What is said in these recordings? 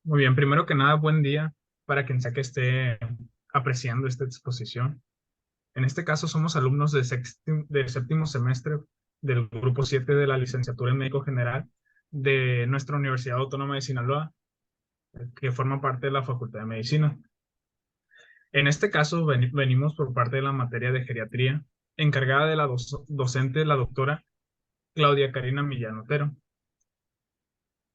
Muy bien, primero que nada, buen día para quien sea que esté apreciando esta exposición. En este caso somos alumnos de séptimo semestre del grupo 7 de la licenciatura en Médico General de nuestra Universidad Autónoma de Sinaloa, que forma parte de la Facultad de Medicina. En este caso venimos por parte de la materia de geriatría, encargada de la docente, la doctora Claudia Karina Millán Otero.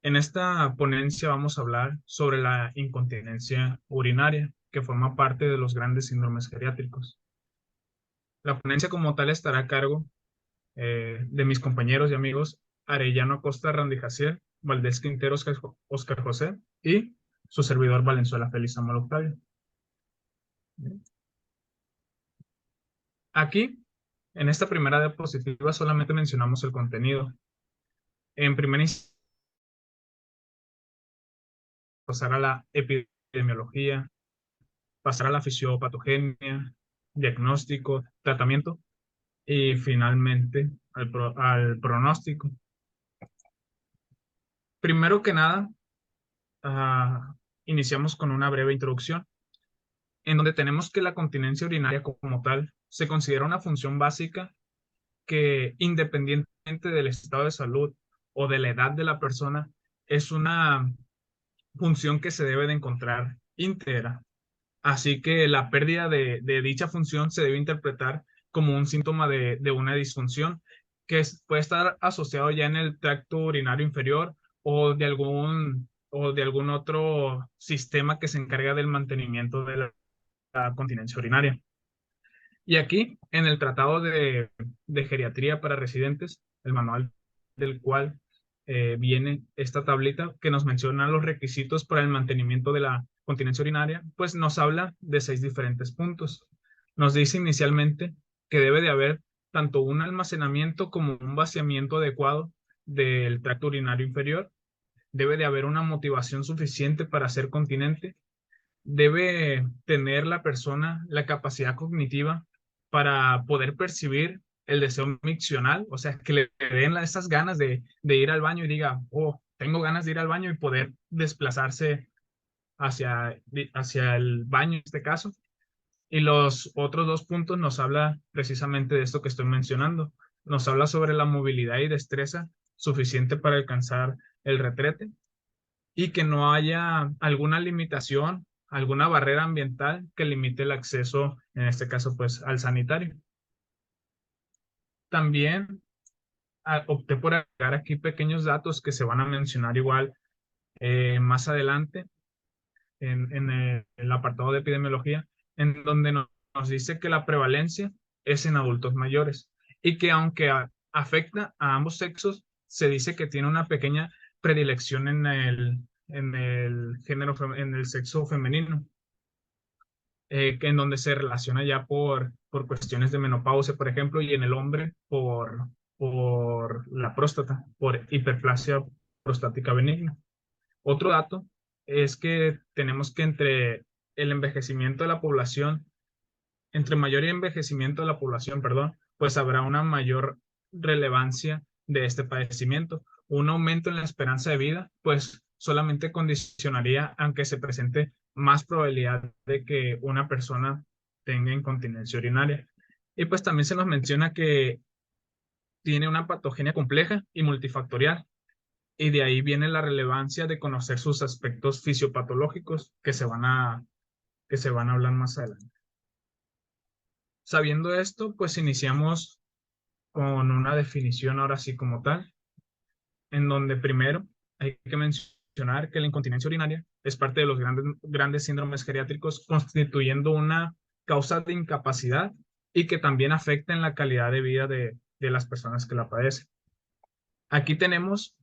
En esta ponencia vamos a hablar sobre la incontinencia urinaria, que forma parte de los grandes síndromes geriátricos. La ponencia como tal estará a cargo de mis compañeros y amigos Arellano Acosta Randijaciel, Valdés Quintero Oscar José y su servidor Valenzuela Félix Samuel Octavio. Aquí, en esta primera diapositiva, solamente mencionamos el contenido. En primera instancia, pasar a la epidemiología, pasar a la fisiopatogenia, diagnóstico, tratamiento y finalmente al pronóstico. Primero que nada, iniciamos con una breve introducción, en donde tenemos que la continencia urinaria como tal se considera una función básica que, independientemente del estado de salud o de la edad de la persona, es una función que se debe de encontrar íntegra. Así que la pérdida de dicha función se debe interpretar como un síntoma de una disfunción que puede estar asociado ya en el tracto urinario inferior o de algún otro sistema que se encarga del mantenimiento de la continencia urinaria. Y aquí, en el Tratado de Geriatría para Residentes, el manual del cual viene esta tablita que nos menciona los requisitos para el mantenimiento de la continencia urinaria, pues nos habla de 6 diferentes puntos. Nos dice inicialmente que debe de haber tanto un almacenamiento como un vaciamiento adecuado del tracto urinario inferior. Debe de haber una motivación suficiente para ser continente. Debe tener la persona la capacidad cognitiva para poder percibir el deseo miccional, o sea, que le den esas ganas de ir al baño y diga, oh, tengo ganas de ir al baño y poder desplazarse hacia el baño en este caso. Y los otros 2 puntos nos habla precisamente de esto que estoy mencionando. Nos habla sobre la movilidad y destreza suficiente para alcanzar el retrete y que no haya alguna limitación, alguna barrera ambiental que limite el acceso, en este caso, pues, al sanitario. También opté por agregar aquí pequeños datos que se van a mencionar igual más adelante en el apartado de epidemiología, en donde nos dice que la prevalencia es en adultos mayores y que aunque afecta a ambos sexos, se dice que tiene una pequeña predilección en el género, en el sexo femenino, en donde se relaciona ya por cuestiones de menopausia, por ejemplo, y en el hombre por la próstata, por hiperplasia prostática benigna. Otro dato es que tenemos que entre el envejecimiento de la población, entre mayor envejecimiento de la población, perdón, pues habrá una mayor relevancia de este padecimiento. Un aumento en la esperanza de vida, pues solamente condicionaría aunque se presente más probabilidad de que una persona tenga incontinencia urinaria. Y pues también se nos menciona que tiene una patogenia compleja y multifactorial, y de ahí viene la relevancia de conocer sus aspectos fisiopatológicos que se van a hablar más adelante. Sabiendo esto, pues iniciamos con una definición ahora sí como tal, en donde primero hay que mencionar que la incontinencia urinaria es parte de los grandes síndromes geriátricos, constituyendo una causa de incapacidad y que también afecta en la calidad de vida de las personas que la padecen. Aquí tenemos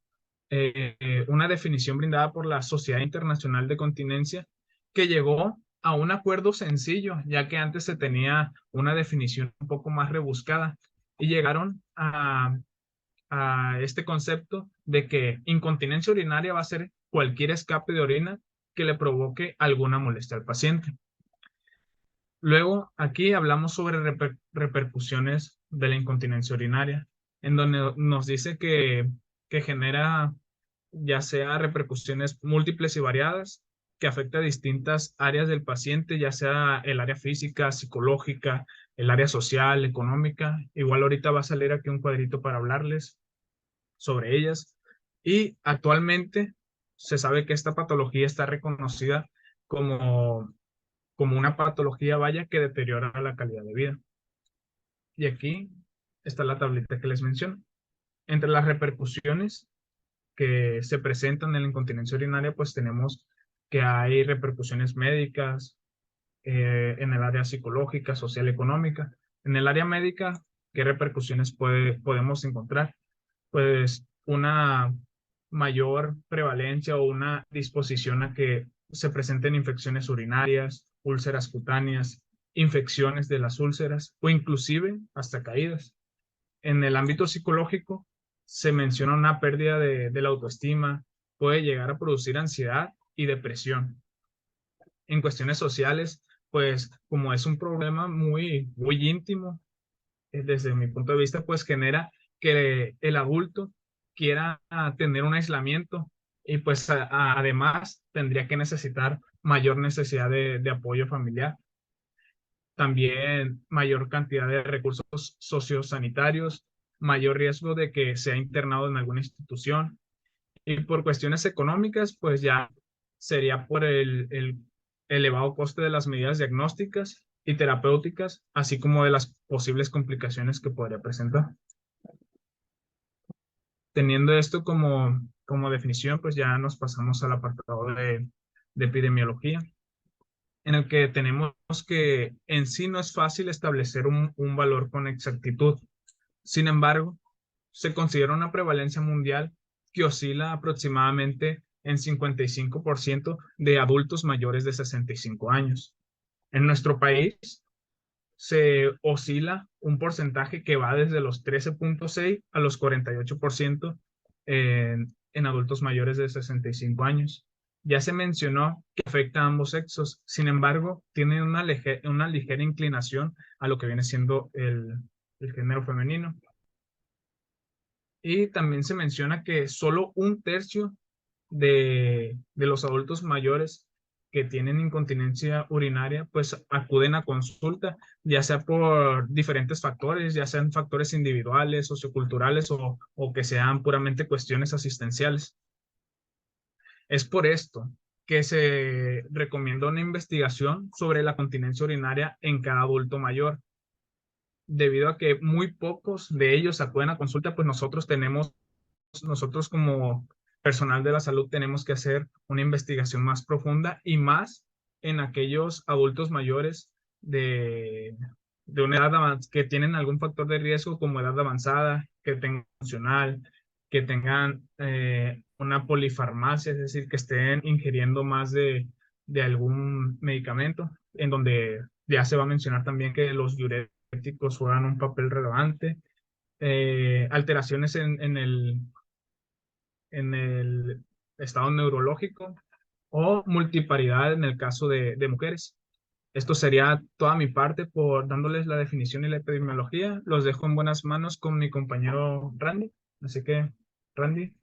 una definición brindada por la Sociedad Internacional de Continencia, que llegó a un acuerdo sencillo, ya que antes se tenía una definición un poco más rebuscada, y llegaron a este concepto de que incontinencia urinaria va a ser cualquier escape de orina que le provoque alguna molestia al paciente. Luego, aquí hablamos sobre repercusiones de la incontinencia urinaria, en donde nos dice que genera ya sea repercusiones múltiples y variadas que afecta a distintas áreas del paciente, ya sea el área física, psicológica, el área social, económica. Igual ahorita va a salir aquí un cuadrito para hablarles sobre ellas. Y actualmente se sabe que esta patología está reconocida como, como una patología, vaya, que deteriora la calidad de vida. Y aquí está la tablita que les menciono. Entre las repercusiones que se presentan en la incontinencia urinaria, pues tenemos que hay repercusiones médicas, en el área psicológica, social, económica. En el área médica, ¿qué repercusiones podemos encontrar? Pues una mayor prevalencia o una disposición a que se presenten infecciones urinarias, úlceras cutáneas, infecciones de las úlceras o inclusive hasta caídas. En el ámbito psicológico se menciona una pérdida de la autoestima, puede llegar a producir ansiedad y depresión. En cuestiones sociales, pues como es un problema muy íntimo, desde mi punto de vista, pues genera que el adulto quiera tener un aislamiento y pues además tendría que necesitar mayor necesidad de apoyo familiar. También mayor cantidad de recursos sociosanitarios, mayor riesgo de que sea internado en alguna institución. Y por cuestiones económicas, pues ya sería por el elevado coste de las medidas diagnósticas y terapéuticas, así como de las posibles complicaciones que podría presentar. Teniendo esto como definición, pues ya nos pasamos al apartado de epidemiología, en el que tenemos que en sí no es fácil establecer un valor con exactitud. Sin embargo, se considera una prevalencia mundial que oscila aproximadamente en 55% de adultos mayores de 65 años. En nuestro país se oscila un porcentaje que va desde los 13,6 a los 48% en adultos mayores de 65 años. Ya se mencionó que afecta a ambos sexos, sin embargo, tiene una ligera inclinación a lo que viene siendo el género femenino. Y también se menciona que solo un tercio de los adultos mayores que tienen incontinencia urinaria, pues acuden a consulta, ya sea por diferentes factores, ya sean factores individuales, socioculturales o que sean puramente cuestiones asistenciales. Es por esto que se recomienda una investigación sobre la continencia urinaria en cada adulto mayor. Debido a que muy pocos de ellos acuden a consulta, pues nosotros como personal de la salud tenemos que hacer una investigación más profunda y más en aquellos adultos mayores de una edad que tienen algún factor de riesgo como edad avanzada, que tengan funcional, que tengan una polifarmacia, es decir, que estén ingiriendo más de algún medicamento, en donde ya se va a mencionar también que los diuréticos juegan un papel relevante, alteraciones en el estado neurológico o multiparidad en el caso de mujeres. Esto sería toda mi parte por dándoles la definición y la epidemiología. Los dejo en buenas manos con mi compañero Randy. Así que, Randy.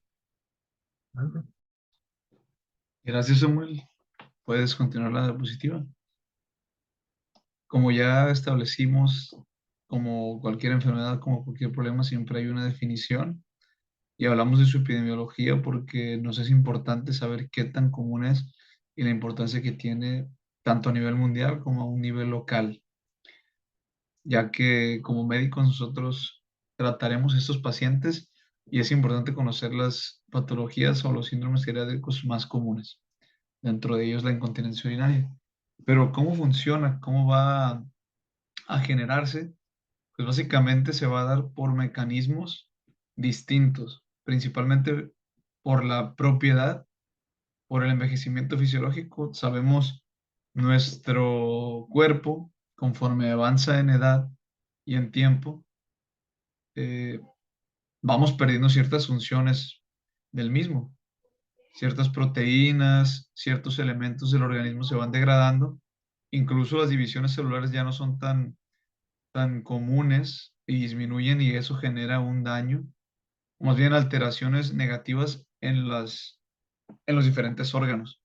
Randy. Gracias, Samuel. Puedes continuar la diapositiva. Como ya establecimos, como cualquier enfermedad, como cualquier problema, siempre hay una definición y hablamos de su epidemiología porque nos es importante saber qué tan común es y la importancia que tiene tanto a nivel mundial como a un nivel local, ya que como médicos nosotros trataremos a estos pacientes y es importante conocer las patologías o los síndromes geriátricos más comunes, dentro de ellos la incontinencia urinaria. Pero ¿cómo funciona? ¿Cómo va a generarse? Pues básicamente se va a dar por mecanismos distintos, principalmente por la propiedad, por el envejecimiento fisiológico. Sabemos nuestro cuerpo, conforme avanza en edad y en tiempo, eh, vamos perdiendo ciertas funciones del mismo. Ciertas proteínas, ciertos elementos del organismo se van degradando. Incluso las divisiones celulares ya no son tan comunes y disminuyen y eso genera un daño, más bien alteraciones negativas en en los diferentes órganos.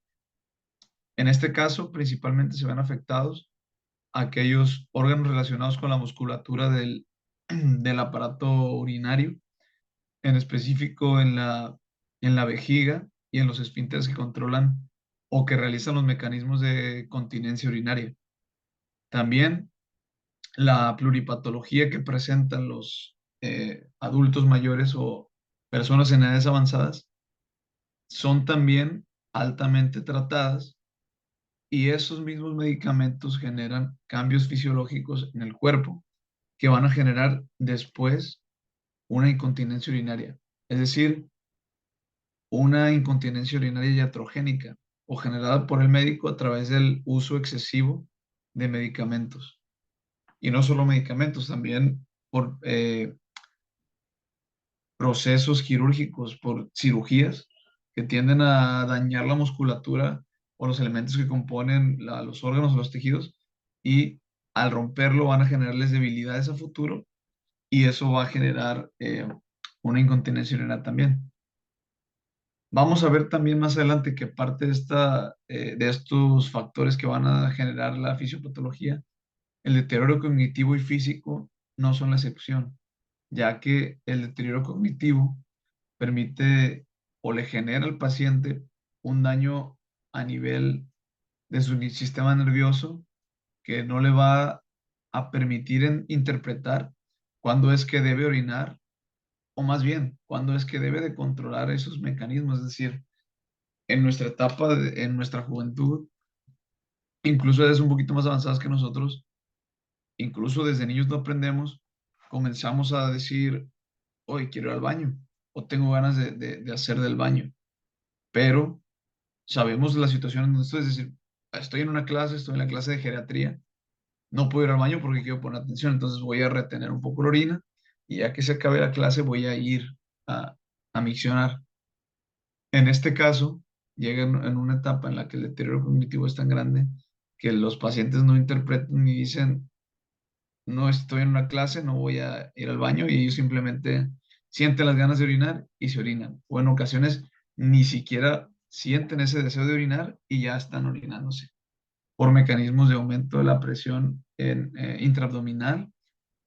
En este caso, principalmente se ven afectados aquellos órganos relacionados con la musculatura del aparato urinario, en específico en la vejiga y en los esfínteres que controlan o que realizan los mecanismos de continencia urinaria. También la pluripatología que presentan los adultos mayores o personas en edades avanzadas son también altamente tratadas, y esos mismos medicamentos generan cambios fisiológicos en el cuerpo que van a generar después una incontinencia urinaria, es decir, una incontinencia urinaria iatrogénica o generada por el médico a través del uso excesivo de medicamentos. Y no solo medicamentos, también por procesos quirúrgicos, por cirugías que tienden a dañar la musculatura o los elementos que componen los órganos o los tejidos, y al romperlo van a generarles debilidades a futuro, y eso va a generar una incontinencia urinaria también. Vamos a ver también más adelante que parte de estos factores que van a generar la fisiopatología, el deterioro cognitivo y físico no son la excepción, ya que el deterioro cognitivo permite o le genera al paciente un daño a nivel de su sistema nervioso que no le va a permitir interpretar cuándo es que debe orinar, o más bien, cuándo es que debe de controlar esos mecanismos. Es decir, en nuestra etapa, en nuestra juventud, incluso desde un poquito más avanzadas que nosotros, incluso desde niños no aprendemos, comenzamos a decir, hoy quiero ir al baño o tengo ganas de hacer del baño, pero sabemos la situación en donde estoy, es decir, estoy en una clase, estoy en la clase de geriatría, no puedo ir al baño porque quiero poner atención, entonces voy a retener un poco la orina, y ya que se acabe la clase voy a ir a, a miccionar. En este caso, llega en una etapa en la que el deterioro cognitivo es tan grande que los pacientes no interpretan ni dicen, no estoy en una clase, no voy a ir al baño, y ellos simplemente sienten las ganas de orinar y se orinan. O en ocasiones ni siquiera sienten ese deseo de orinar y ya están orinándose por mecanismos de aumento de la presión intraabdominal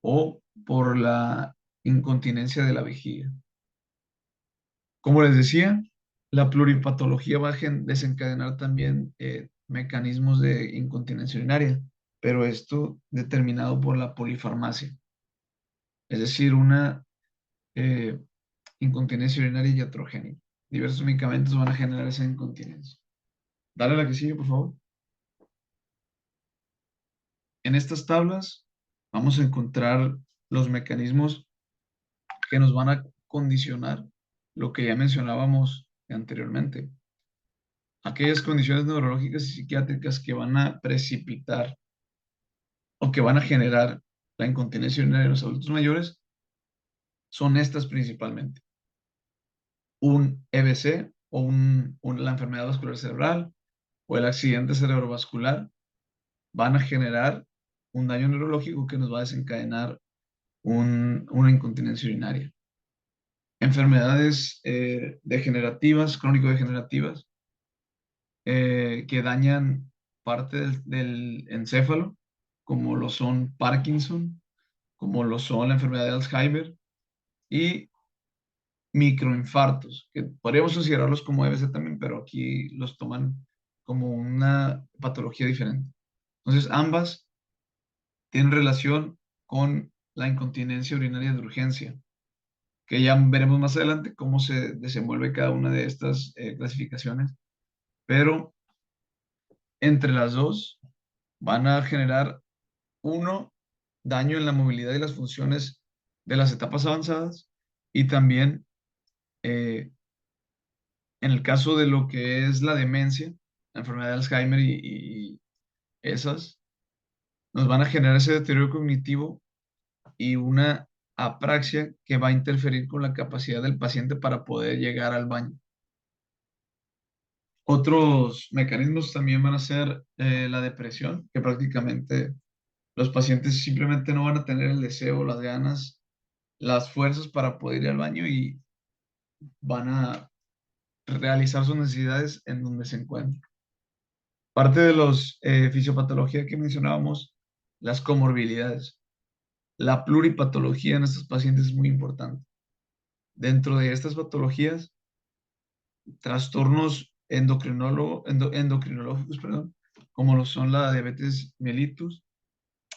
o por la incontinencia de la vejiga. Como les decía, la pluripatología va a desencadenar también mecanismos de incontinencia urinaria, pero esto determinado por la polifarmacia, es decir, una eh, incontinencia urinaria iatrogénica. Diversos medicamentos van a generar esa incontinencia. Dale a la que sigue, por favor. En estas tablas vamos a encontrar los mecanismos que nos van a condicionar lo que ya mencionábamos anteriormente. Aquellas condiciones neurológicas y psiquiátricas que van a precipitar o que van a generar la incontinencia urinaria en los adultos mayores son estas principalmente. Un EBC o la enfermedad vascular cerebral o el accidente cerebrovascular van a generar un daño neurológico que nos va a desencadenar una incontinencia urinaria. Enfermedades degenerativas, crónico-degenerativas, que dañan parte del encéfalo, como lo son Parkinson, como lo son la enfermedad de Alzheimer, y microinfartos, que podríamos considerarlos como EBC también, pero aquí los toman como una patología diferente. Entonces, ambas tienen relación con la incontinencia urinaria de urgencia, que ya veremos más adelante cómo se desenvuelve cada una de estas clasificaciones, pero entre las dos van a generar uno, daño en la movilidad y las funciones de las etapas avanzadas, y también eh, en el caso de lo que es la demencia, la enfermedad de Alzheimer y esas, nos van a generar ese deterioro cognitivo y una apraxia que va a interferir con la capacidad del paciente para poder llegar al baño. Otros mecanismos también van a ser la depresión, que prácticamente los pacientes simplemente no van a tener el deseo, las ganas, las fuerzas para poder ir al baño, y van a realizar sus necesidades en donde se encuentra. Parte de los fisiopatología que mencionábamos, las comorbilidades. La pluripatología en estos pacientes es muy importante. Dentro de estas patologías, trastornos endocrinológicos, perdón, como lo son la diabetes mellitus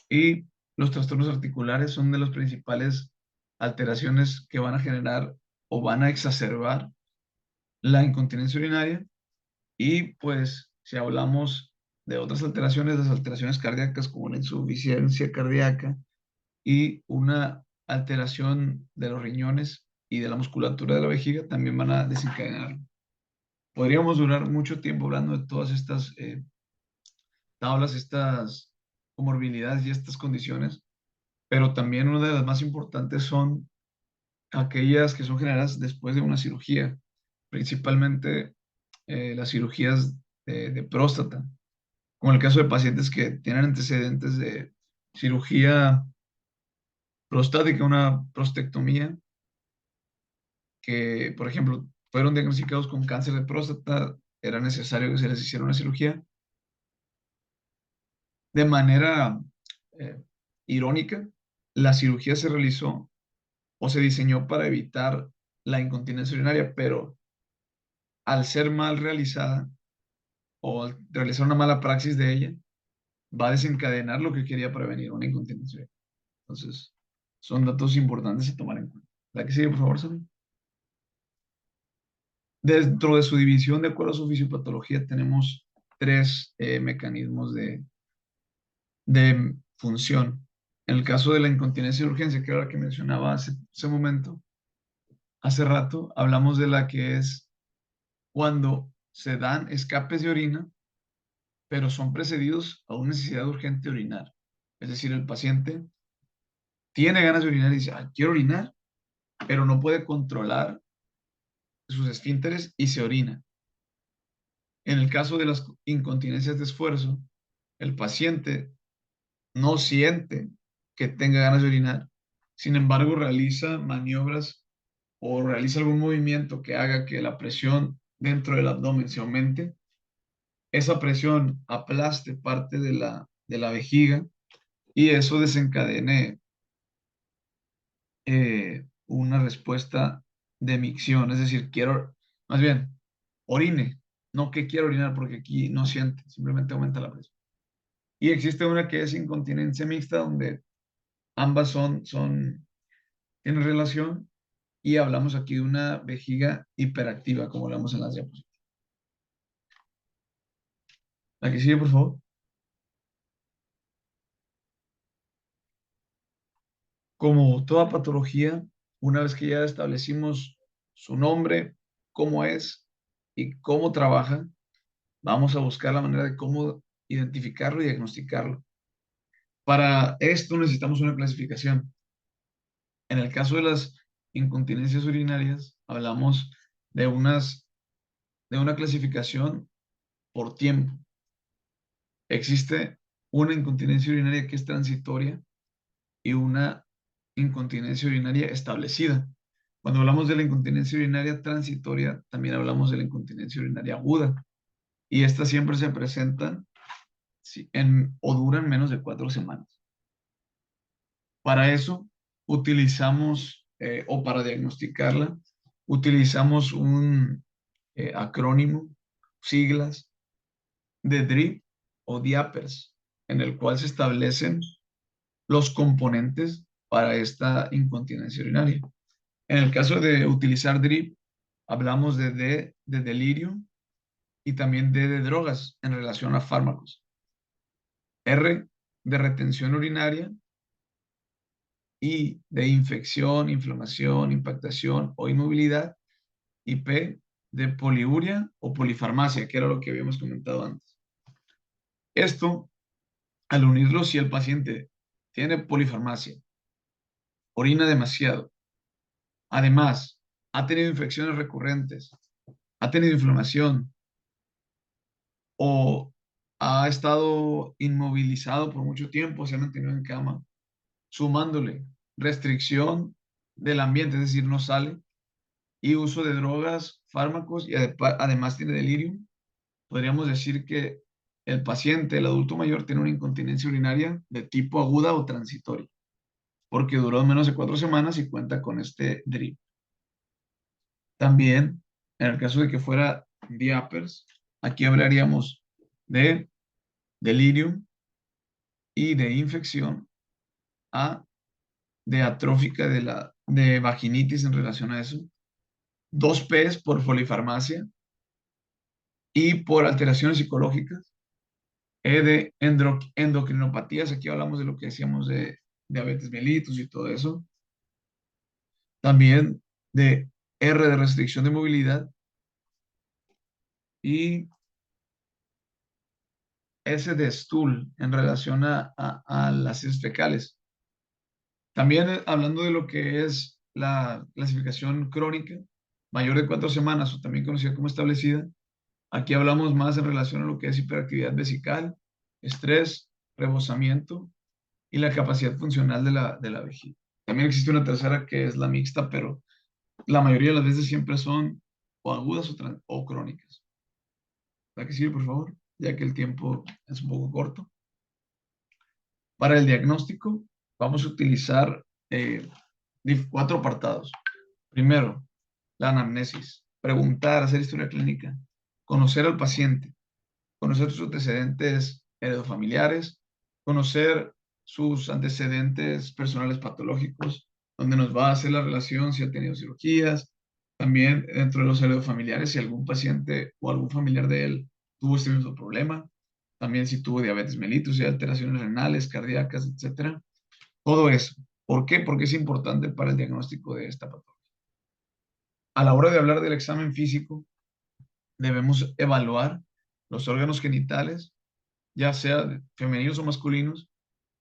y los trastornos articulares son de las principales alteraciones que van a generar o van a exacerbar la incontinencia urinaria. Y pues si hablamos de otras alteraciones, las alteraciones cardíacas como la insuficiencia cardíaca y una alteración de los riñones y de la musculatura de la vejiga también van a desencadenar. Podríamos durar mucho tiempo hablando de todas estas tablas, estas comorbilidades y estas condiciones, pero también una de las más importantes son aquellas que son generadas después de una cirugía, principalmente las cirugías de próstata, como en el caso de pacientes que tienen antecedentes de cirugía prostática, una prostectomía, que, por ejemplo, fueron diagnosticados con cáncer de próstata, era necesario que se les hiciera una cirugía. De manera eh, irónica, la cirugía se realizó o se diseñó para evitar la incontinencia urinaria, pero al ser mal realizada o al realizar una mala praxis de ella, va a desencadenar lo que quería prevenir, una incontinencia urinaria. Entonces, son datos importantes a tomar en cuenta. La que sigue, por favor, Sabi. Dentro de su división, de acuerdo a su fisiopatología, tenemos tres mecanismos de función. En el caso de la incontinencia de urgencia, que era la que mencionaba hace momento, hace rato, hablamos de la que es cuando se dan escapes de orina, pero son precedidos a una necesidad urgente de orinar. Es decir, el paciente tiene ganas de orinar y dice, "Ah, quiero orinar", pero no puede controlar sus esfínteres y se orina. En el caso de las incontinencias de esfuerzo, el paciente no siente que tenga ganas de orinar, sin embargo realiza maniobras o realiza algún movimiento que haga que la presión dentro del abdomen se aumente, esa presión aplaste parte de la vejiga y eso desencadene una respuesta de micción, es decir, quiero, más bien, orine, no que quiero orinar porque aquí no siente, simplemente aumenta la presión. Y existe una que es incontinencia mixta, donde ambas tienen relación y hablamos aquí de una vejiga hiperactiva, como hablamos en las diapositivas. La que sigue, por favor. Como toda patología, una vez que ya establecimos su nombre, cómo es y cómo trabaja, vamos a buscar la manera de cómo identificarlo y diagnosticarlo. Para esto necesitamos una clasificación. En el caso de las incontinencias urinarias, hablamos de de una clasificación por tiempo. Existe una incontinencia urinaria que es transitoria y una incontinencia urinaria establecida. Cuando hablamos de la incontinencia urinaria transitoria, también hablamos de la incontinencia urinaria aguda. Y estas siempre se presentan o duran menos de 4 semanas. Para eso utilizamos, o para diagnosticarla, utilizamos un acrónimo, siglas de DRIP o DIAPERS, en el cual se establecen los componentes para esta incontinencia urinaria. En el caso de utilizar DRIP, hablamos de D de delirio y también D de drogas en relación a fármacos. R de retención urinaria I de infección, inflamación, impactación o inmovilidad y P de poliuria o polifarmacia, que era lo que habíamos comentado antes. Esto, al unirlo, si el paciente tiene polifarmacia, orina demasiado, además ha tenido infecciones recurrentes, ha tenido inflamación o ha estado inmovilizado por mucho tiempo, se ha mantenido en cama, sumándole restricción del ambiente, es decir, no sale, y uso de drogas, fármacos y además tiene delirium, podríamos decir que el paciente, el adulto mayor, tiene una incontinencia urinaria de tipo aguda o transitoria, porque duró menos de 4 semanas y cuenta con este DRIP. También, en el caso de que fuera diapers, aquí hablaríamos de delirium y de infección A, de atrófica de vaginitis en relación a eso, 2 Ps por polifarmacia y por alteraciones psicológicas, de endocrinopatías, aquí hablamos de lo que decíamos de diabetes mellitus y todo eso, también de R de restricción de movilidad y S de stool en relación a las heces fecales. También hablando de lo que es la clasificación crónica, mayor de 4 semanas o también conocida como establecida, aquí hablamos más en relación a lo que es hiperactividad vesical, estrés, rebosamiento y la capacidad funcional de la vejiga. También existe una tercera que es la mixta, pero la mayoría de las veces siempre son o agudas o crónicas. ¿La que sigue, por favor? Ya que el tiempo es un poco corto. Para el diagnóstico, vamos a utilizar 4 apartados. Primero, la anamnesis. Preguntar, hacer historia clínica. Conocer al paciente. Conocer sus antecedentes heredofamiliares. Conocer sus antecedentes personales patológicos, donde nos va a hacer la relación si ha tenido cirugías. También dentro de los heredofamiliares, si algún paciente o algún familiar de él tuvo este mismo problema. También si tuvo diabetes mellitus y alteraciones renales, cardíacas, etcétera. Todo eso. ¿Por qué? Porque es importante para el diagnóstico de esta patología. A la hora de hablar del examen físico, debemos evaluar los órganos genitales, ya sea femeninos o masculinos,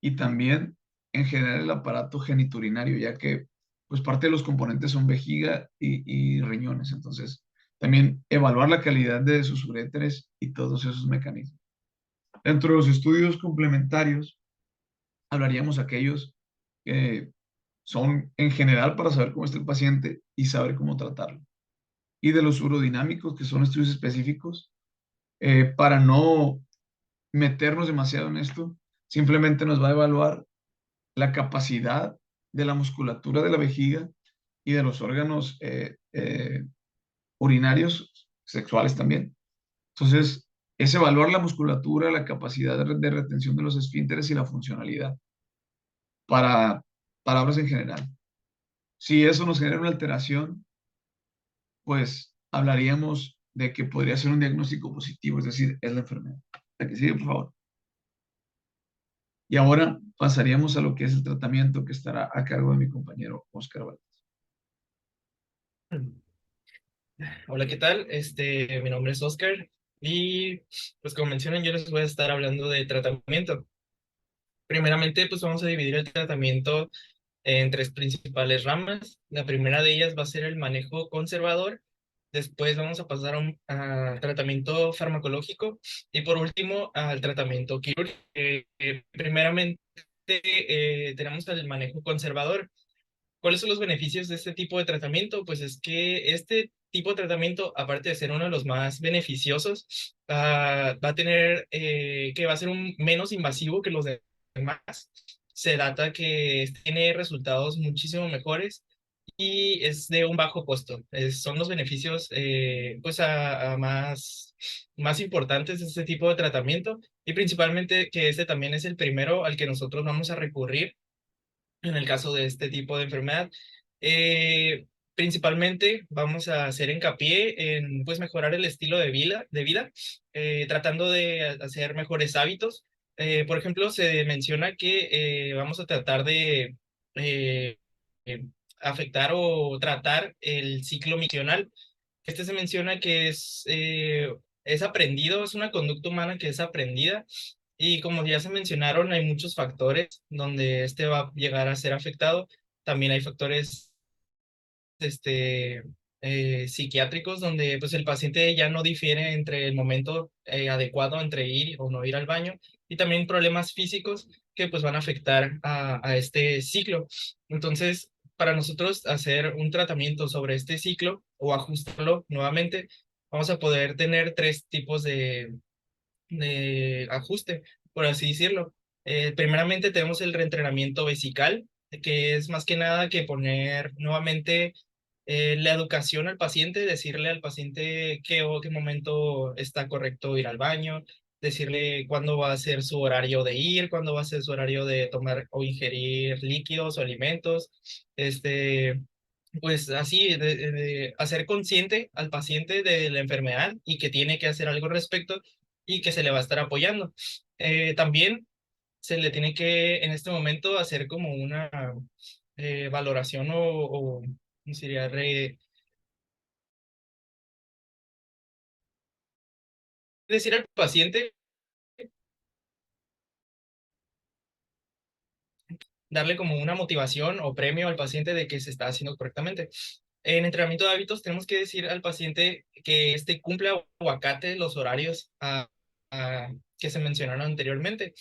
y también en general el aparato geniturinario, ya que pues parte de los componentes son vejiga y riñones. Entonces, también evaluar la calidad de sus uréteres y todos esos mecanismos. Dentro de los estudios complementarios, hablaríamos aquellos que son en general para saber cómo está el paciente y saber cómo tratarlo. Y de los urodinámicos, que son estudios específicos, para no meternos demasiado en esto, simplemente nos va a evaluar la capacidad de la musculatura de la vejiga y de los órganos urinarios sexuales también. Entonces, es evaluar la musculatura, la capacidad de retención de los esfínteres y la funcionalidad para palabras en general. Si eso nos genera una alteración, pues hablaríamos de que podría ser un diagnóstico positivo, es decir, es la enfermedad. La que sigue, por favor. Y ahora pasaríamos a lo que es el tratamiento que estará a cargo de mi compañero Oscar Valdés. Hola, ¿qué tal? Mi nombre es Oscar y pues como mencionan, yo les voy a estar hablando de tratamiento. Primeramente, pues vamos a dividir el tratamiento en 3 principales ramas. La primera de ellas va a ser el manejo conservador. Después vamos a pasar a tratamiento farmacológico y por último al tratamiento quirúrgico. Primeramente tenemos el manejo conservador. ¿Cuáles son los beneficios de este tipo de tratamiento? Pues es que este tipo de tratamiento, aparte de ser uno de los más beneficiosos, va a tener que va a ser menos invasivo que los demás. Se data que tiene resultados muchísimo mejores y es de un bajo costo. Son los beneficios pues a más importantes de este tipo de tratamiento y principalmente que este también es el primero al que nosotros vamos a recurrir en el caso de este tipo de enfermedad. Principalmente vamos a hacer hincapié en pues, mejorar el estilo de vida tratando de hacer mejores hábitos. Por ejemplo, se menciona que vamos a tratar de eh, eh, afectar o tratar el ciclo miccional. Se menciona que es aprendido, es una conducta humana que es aprendida y como ya se mencionaron, hay muchos factores donde este va a llegar a ser afectado. También hay factores este, psiquiátricos donde pues el paciente ya no difiere entre el momento adecuado entre ir o no ir al baño y también problemas físicos que pues van a afectar a este ciclo. Entonces, para nosotros hacer un tratamiento sobre este ciclo o ajustarlo nuevamente, vamos a poder tener tres tipos de ajuste, por así decirlo. Primeramente tenemos el reentrenamiento vesical, que es más que nada que poner nuevamente la educación al paciente, decirle al paciente qué momento está correcto ir al baño, decirle cuándo va a ser su horario de ir, cuándo va a ser su horario de tomar o ingerir líquidos o alimentos, pues así, de hacer consciente al paciente de la enfermedad y que tiene que hacer algo al respecto y que se le va a estar apoyando. También se le tiene que en este momento hacer como una valoración o ¿cómo sería? Decir al paciente, darle como una motivación o premio al paciente de que se está haciendo correctamente. En entrenamiento de hábitos tenemos que decir al paciente que cumpla o acate los horarios que se mencionaron anteriormente.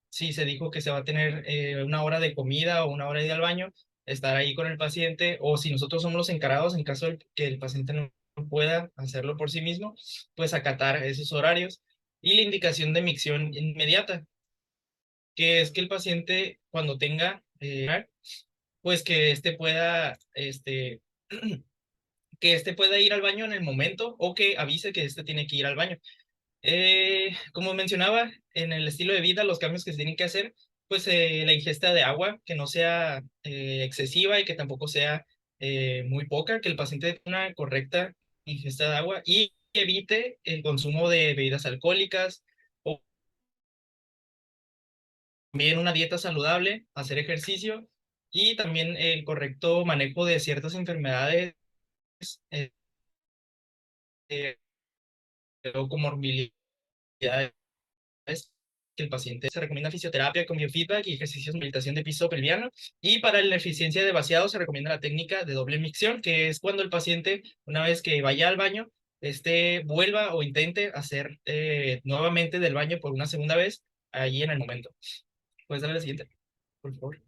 Si se dijo que se va a tener una hora de comida o una hora de ir al baño, estar ahí con el paciente, o si nosotros somos los encargados en caso de que el paciente no pueda hacerlo por sí mismo, pues acatar esos horarios. Y la indicación de micción inmediata, que es que el paciente cuando tenga, pues que que éste pueda ir al baño en el momento o que avise que éste tiene que ir al baño. Como mencionaba, en el estilo de vida, los cambios que se tienen que hacer, pues la ingesta de agua, que no sea excesiva y que tampoco sea muy poca, que el paciente tenga una correcta ingesta de agua y evite el consumo de bebidas alcohólicas o también una dieta saludable, hacer ejercicio y también el correcto manejo de ciertas enfermedades eh, eh, o comorbilidades que el paciente. Se recomienda fisioterapia con biofeedback y ejercicios de meditación de piso pelviano. Y para la eficiencia de vaciado se recomienda la técnica de doble micción, que es cuando el paciente, una vez que vaya al baño, vuelva o intente hacer nuevamente del baño por una segunda vez ahí en el momento. ¿Puedes darle la siguiente, por favor?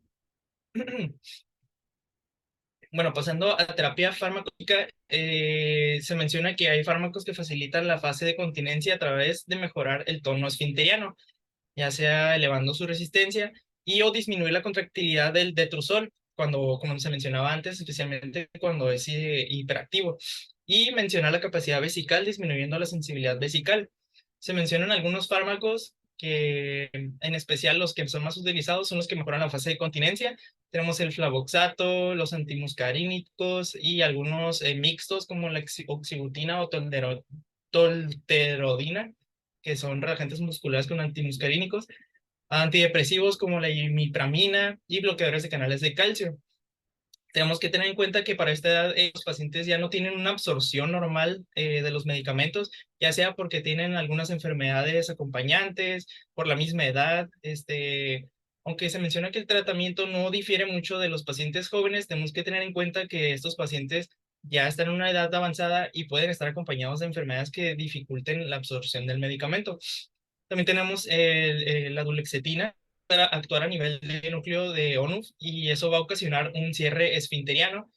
Bueno, pasando a terapia farmacológica, se menciona que hay fármacos que facilitan la fase de continencia a través de mejorar el tono esfinteriano, ya sea elevando su resistencia y o disminuir la contractilidad del detrusor, como se mencionaba antes, especialmente cuando es hiperactivo, y mencionar la capacidad vesical disminuyendo la sensibilidad vesical. Se mencionan algunos fármacos que, en especial los que son más utilizados, son los que mejoran la fase de continencia. Tenemos el flavoxato, los antimuscarínicos y algunos mixtos como la oxibutina o tolterodina, que son relajantes musculares con antimuscarínicos, antidepresivos como la imipramina y bloqueadores de canales de calcio. Tenemos que tener en cuenta que para esta edad los pacientes ya no tienen una absorción normal de los medicamentos, ya sea porque tienen algunas enfermedades acompañantes, por la misma edad, aunque se menciona que el tratamiento no difiere mucho de los pacientes jóvenes, tenemos que tener en cuenta que estos pacientes ya están en una edad avanzada y pueden estar acompañados de enfermedades que dificulten la absorción del medicamento. También tenemos la duloxetina para actuar a nivel de núcleo de ONUF y eso va a ocasionar un cierre esfinteriano.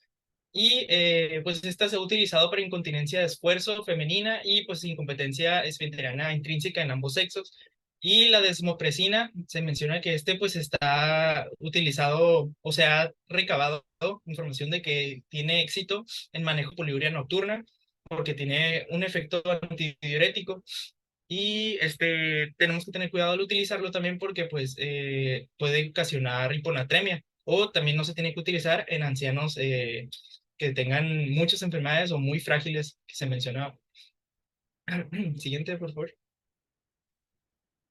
Y pues esta se ha utilizado para incontinencia de esfuerzo femenina y pues incompetencia esfinteriana intrínseca en ambos sexos. Y la desmopresina, se menciona que pues está utilizado o se ha recabado información de que tiene éxito en manejo de poliuria nocturna porque tiene un efecto antidiurético y tenemos que tener cuidado al utilizarlo también porque pues puede ocasionar hiponatremia o también no se tiene que utilizar en ancianos que tengan muchas enfermedades o muy frágiles que se mencionaba. Siguiente, por favor.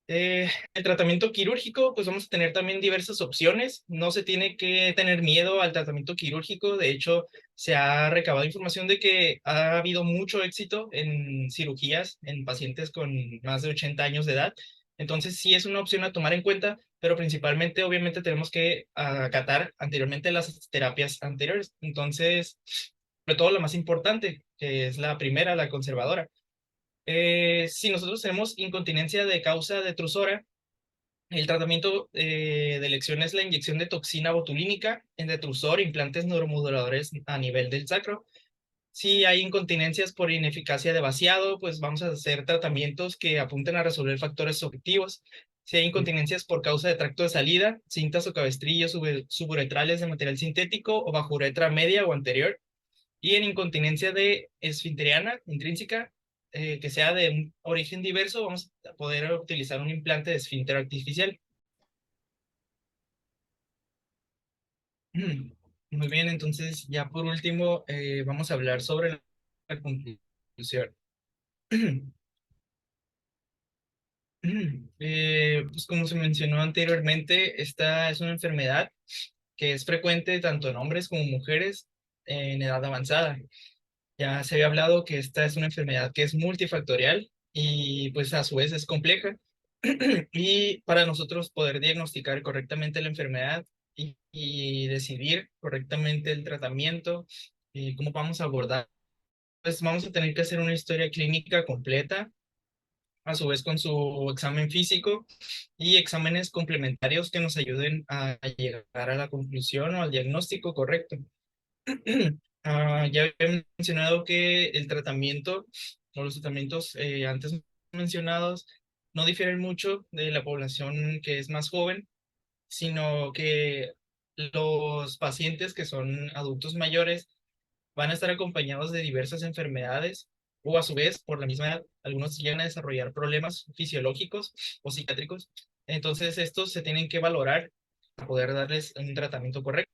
El tratamiento quirúrgico, pues vamos a tener también diversas opciones. No se tiene que tener miedo al tratamiento quirúrgico. De hecho, se ha recabado información de que ha habido mucho éxito en cirugías en pacientes con más de 80 años de edad. Entonces, sí es una opción a tomar en cuenta, pero principalmente, obviamente, tenemos que acatar anteriormente las terapias anteriores. Entonces, sobre todo lo más importante, que es la primera, la conservadora. Si nosotros tenemos incontinencia de causa detrusora, el tratamiento de elección es la inyección de toxina botulínica en detrusor, implantes neuromoduladores a nivel del sacro. Si hay incontinencias por ineficacia de vaciado, pues vamos a hacer tratamientos que apunten a resolver factores objetivos. Si hay incontinencias por causa de tracto de salida, cintas o cabestrillos suburetrales de material sintético o bajo uretra media o anterior. Y en incontinencia de esfinteriana intrínseca, que sea de un origen diverso, vamos a poder utilizar un implante de esfínter artificial. Muy bien, entonces ya por último vamos a hablar sobre la conclusión. Pues como se mencionó anteriormente, esta es una enfermedad que es frecuente tanto en hombres como mujeres en edad avanzada. Ya se había hablado que esta es una enfermedad que es multifactorial y pues a su vez es compleja. Y para nosotros poder diagnosticar correctamente la enfermedad y decidir correctamente el tratamiento y cómo vamos a abordar, pues vamos a tener que hacer una historia clínica completa, a su vez con su examen físico y exámenes complementarios que nos ayuden a llegar a la conclusión o al diagnóstico correcto. Ya había mencionado que el tratamiento o los tratamientos antes mencionados no difieren mucho de la población que es más joven, sino que los pacientes que son adultos mayores van a estar acompañados de diversas enfermedades o a su vez, por la misma edad, algunos llegan a desarrollar problemas fisiológicos o psiquiátricos. Entonces, estos se tienen que valorar para poder darles un tratamiento correcto.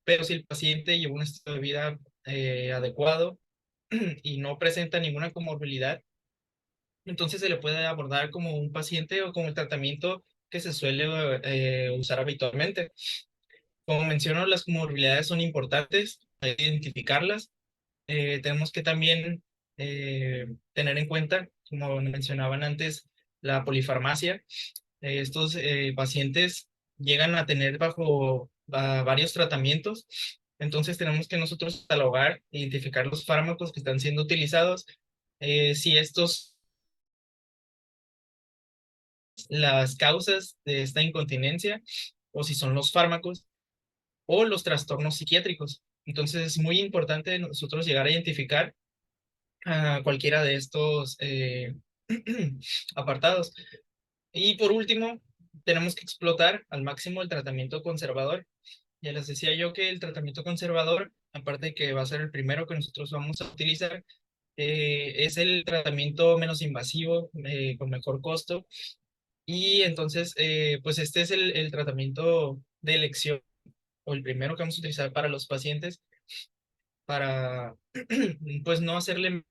Pero si el paciente lleva un estilo de vida adecuado y no presenta ninguna comorbilidad, entonces se le puede abordar como un paciente o como el tratamiento que se suele usar habitualmente. Como menciono, las comorbilidades son importantes, hay que identificarlas. Tenemos que también tener en cuenta, como mencionaban antes, la polifarmacia. Estos pacientes llegan a tener bajo varios tratamientos, entonces tenemos que nosotros catalogar, identificar los fármacos que están siendo utilizados, si estos, las causas de esta incontinencia, o si son los fármacos o los trastornos psiquiátricos. Entonces es muy importante nosotros llegar a identificar cualquiera de estos apartados. Y por último, tenemos que explotar al máximo el tratamiento conservador. Ya les decía yo que el tratamiento conservador, aparte de que va a ser el primero que nosotros vamos a utilizar, es el tratamiento menos invasivo, con mejor costo. Y entonces, pues este es el tratamiento de elección o el primero que vamos a utilizar para los pacientes para, pues no hacerle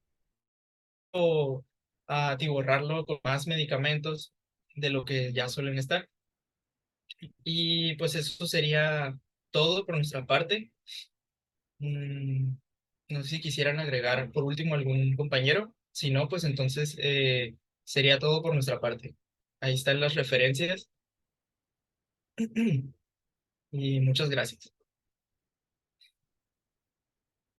o atiborrarlo con más medicamentos de lo que ya suelen estar. Y pues eso sería todo por nuestra parte. Mm, no sé si quisieran agregar por último algún compañero. Si no, pues entonces sería todo por nuestra parte. Ahí están las referencias y muchas gracias.